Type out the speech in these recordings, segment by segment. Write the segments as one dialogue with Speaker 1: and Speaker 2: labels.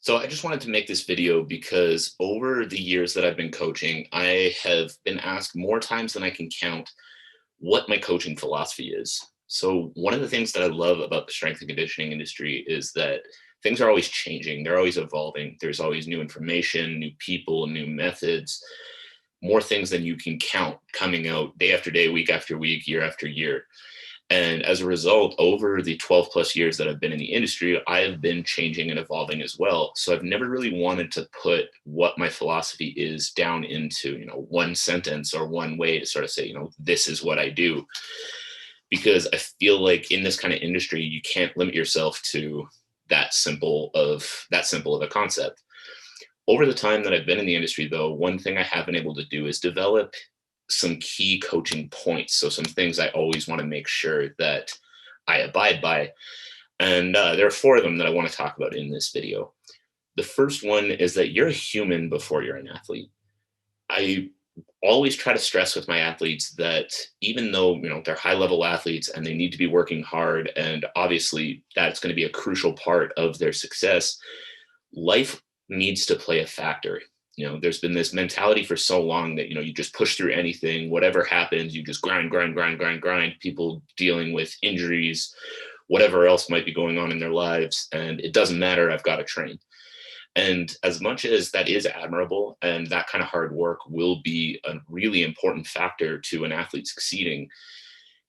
Speaker 1: So I just wanted to make this video because over the years that I've been coaching, I have been asked more times than I can count what my coaching philosophy is. So one of the things that I love about the strength and conditioning industry is that things are always changing. They're always evolving. There's always new information, new people, new methods, more things than you can count coming out day after day, week after week, year after year. And as a result, over the 12 plus years that I've been in the industry, I have been changing and evolving as well. So I've never really wanted to put what my philosophy is down into, one sentence or one way to sort of say, this is what I do. Because I feel like in this kind of industry, you can't limit yourself to that simple of a concept. Over the time that I've been in the industry, though, one thing I have been able to do is develop some key coaching points. So some things I always want to make sure that I abide by. And there are four of them that I want to talk about in this video. The first one is that you're a human before you're an athlete. I always try to stress with my athletes that even though, they're high level athletes and they need to be working hard, and obviously that's going to be a crucial part of their success, life needs to play a factor. There's been this mentality for so long that, you just push through anything, whatever happens, you just grind, grind, grind, grind, grind, people dealing with injuries, whatever else might be going on in their lives. And it doesn't matter, I've got to train. And as much as that is admirable and that kind of hard work will be a really important factor to an athlete succeeding,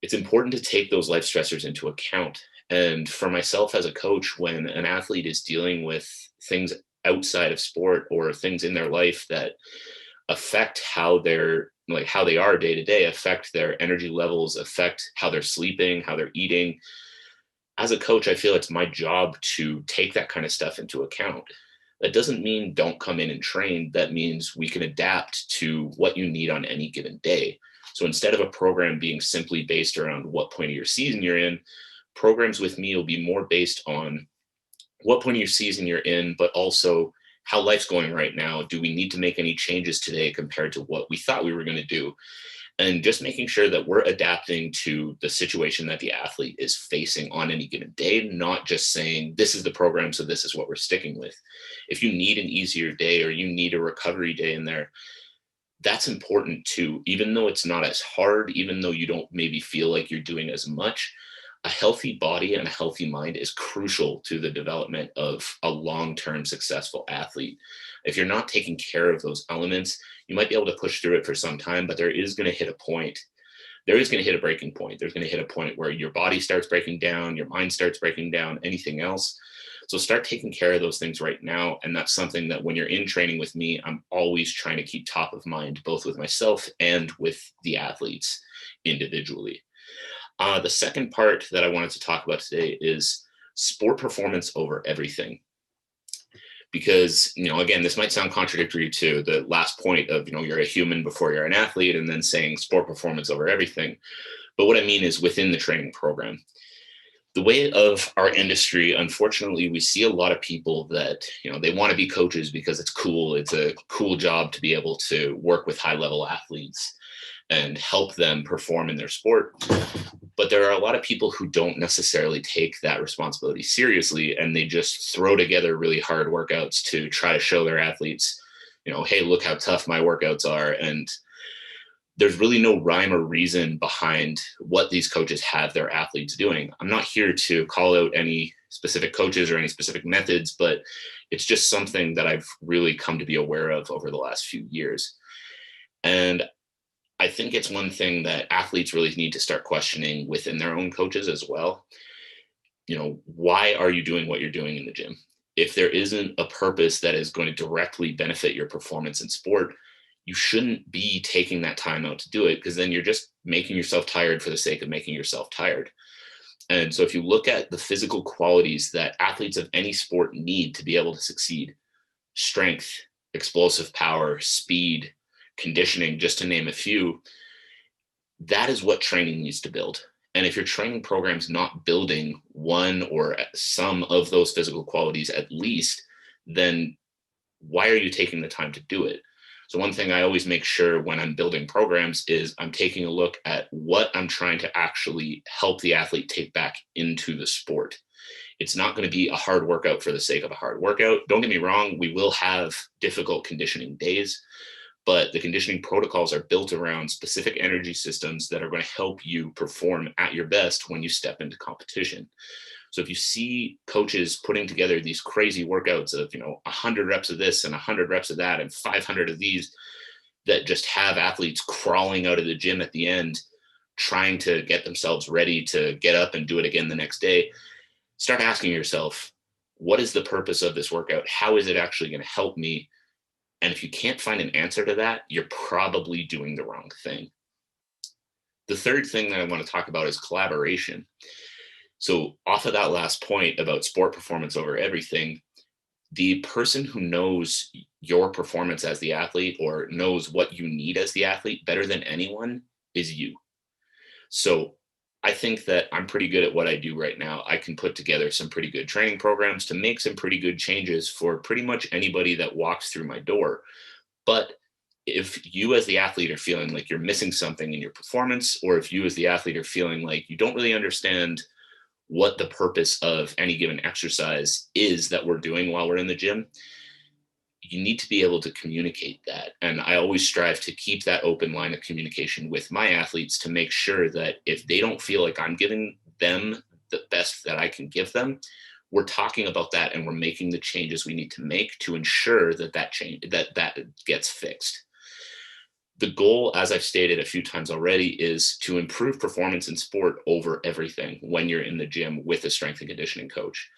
Speaker 1: it's important to take those life stressors into account. And for myself as a coach, when an athlete is dealing with things outside of sport or things in their life that affect how they are day to day, affect their energy levels, affect how they're sleeping, how they're eating, as a coach, I feel it's my job to take that kind of stuff into account. That doesn't mean don't come in and train. That means we can adapt to what you need on any given day. So instead of a program being simply based around what point of your season you're in, programs with me will be more based on what point of your season you're in, but also how life's going right now. Do we need to make any changes today compared to what we thought we were going to do? And just making sure that we're adapting to the situation that the athlete is facing on any given day, not just saying, this is the program, so this is what we're sticking with. If you need an easier day or you need a recovery day in there, that's important too. Even though it's not as hard, even though you don't maybe feel like you're doing as much, a healthy body and a healthy mind is crucial to the development of a long-term successful athlete. If you're not taking care of those elements, you might be able to push through it for some time, but there is going to hit a point. There is going to hit a breaking point. There's going to hit a point where your body starts breaking down, your mind starts breaking down, anything else. So start taking care of those things right now. And that's something that when you're in training with me, I'm always trying to keep top of mind, both with myself and with the athletes individually. The second part that I wanted to talk about today is sport performance over everything. Because, again, this might sound contradictory to the last point of, you're a human before you're an athlete, and then saying sport performance over everything. But what I mean is within the training program. The way of our industry, unfortunately, we see a lot of people that, they want to be coaches because it's cool. It's a cool job to be able to work with high level athletes and help them perform in their sport. But there are a lot of people who don't necessarily take that responsibility seriously, and they just throw together really hard workouts to try to show their athletes, hey, look how tough my workouts are. And there's really no rhyme or reason behind what these coaches have their athletes doing. I'm not here to call out any specific coaches or any specific methods, but it's just something that I've really come to be aware of over the last few years. And I think it's one thing that athletes really need to start questioning within their own coaches as well. Why are you doing what you're doing in the gym? If there isn't a purpose that is going to directly benefit your performance in sport, you shouldn't be taking that time out to do it, because then you're just making yourself tired for the sake of making yourself tired. And so if you look at the physical qualities that athletes of any sport need to be able to succeed, strength, explosive power, speed, conditioning, just to name a few, that is what training needs to build. And if your training program's not building one or some of those physical qualities at least, then why are you taking the time to do it? So one thing I always make sure when I'm building programs is I'm taking a look at what I'm trying to actually help the athlete take back into the sport. It's not going to be a hard workout for the sake of a hard workout. Don't get me wrong, we will have difficult conditioning days, but the conditioning protocols are built around specific energy systems that are going to help you perform at your best when you step into competition. So if you see coaches putting together these crazy workouts of, 100 reps of this and 100 reps of that and 500 of these, that just have athletes crawling out of the gym at the end, trying to get themselves ready to get up and do it again the next day, start asking yourself, what is the purpose of this workout? How is it actually going to help me? And if you can't find an answer to that, you're probably doing the wrong thing. The third thing that I want to talk about is collaboration. So off of that last point about sport performance over everything, the person who knows your performance as the athlete or knows what you need as the athlete better than anyone is you. So I think that I'm pretty good at what I do right now. I can put together some pretty good training programs to make some pretty good changes for pretty much anybody that walks through my door. But if you as the athlete are feeling like you're missing something in your performance, or if you as the athlete are feeling like you don't really understand what the purpose of any given exercise is that we're doing while we're in the gym, you need to be able to communicate that. And I always strive to keep that open line of communication with my athletes to make sure that if they don't feel like I'm giving them the best that I can give them, we're talking about that and we're making the changes we need to make to ensure that that gets fixed. The goal, as I've stated a few times already, is to improve performance in sport over everything when you're in the gym with a strength and conditioning coach.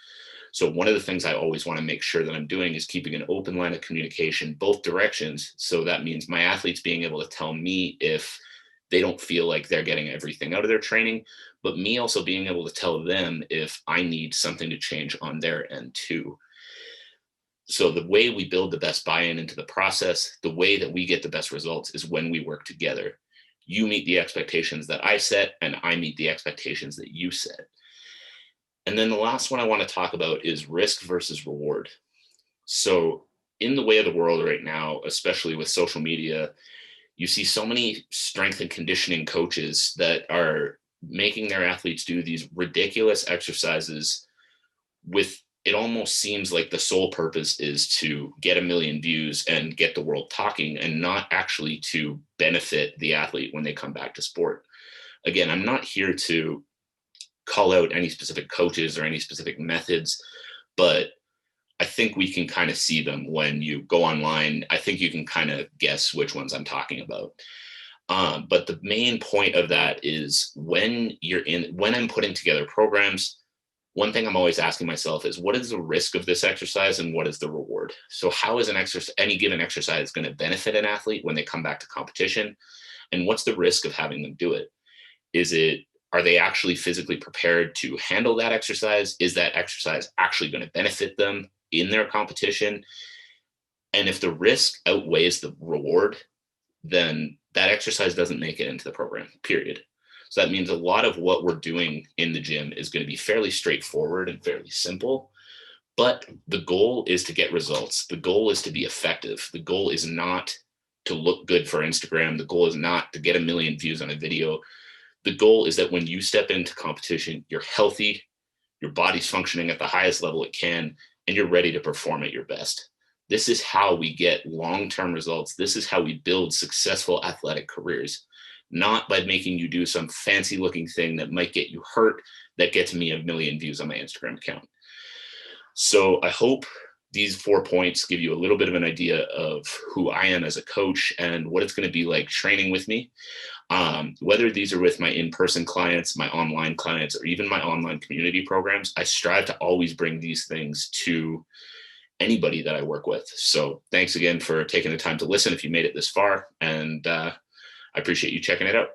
Speaker 1: So one of the things I always want to make sure that I'm doing is keeping an open line of communication both directions. So that means my athletes being able to tell me if they don't feel like they're getting everything out of their training, but me also being able to tell them if I need something to change on their end too. So the way we build the best buy-in into the process, the way that we get the best results is when we work together. You meet the expectations that I set, and I meet the expectations that you set. And then the last one I want to talk about is risk versus reward. So in the way of the world right now, especially with social media, you see so many strength and conditioning coaches that are making their athletes do these ridiculous exercises with, it almost seems like the sole purpose is to get a million views and get the world talking, and not actually to benefit the athlete when they come back to sport. Again, I'm not here to call out any specific coaches or any specific methods, but I think we can kind of see them when you go online. I think you can kind of guess which ones I'm talking about. But the main point of that is when I'm putting together programs, one thing I'm always asking myself is, what is the risk of this exercise and what is the reward? So how is any given exercise going to benefit an athlete when they come back to competition? And what's the risk of having them do it? Are they actually physically prepared to handle that exercise? Is that exercise actually going to benefit them in their competition? And if the risk outweighs the reward, then that exercise doesn't make it into the program, period. So that means a lot of what we're doing in the gym is going to be fairly straightforward and fairly simple. But the goal is to get results. The goal is to be effective. The goal is not to look good for Instagram. The goal is not to get a million views on a video. The goal is that when you step into competition, you're healthy, your body's functioning at the highest level it can, and you're ready to perform at your best. This is how we get long-term results. This is how we build successful athletic careers, not by making you do some fancy looking thing that might get you hurt, that gets me a million views on my Instagram account. So I hope these 4 points give you a little bit of an idea of who I am as a coach and what it's going to be like training with me. Whether these are with my in-person clients, my online clients, or even my online community programs, I strive to always bring these things to anybody that I work with. So thanks again for taking the time to listen if you made it this far, and I appreciate you checking it out.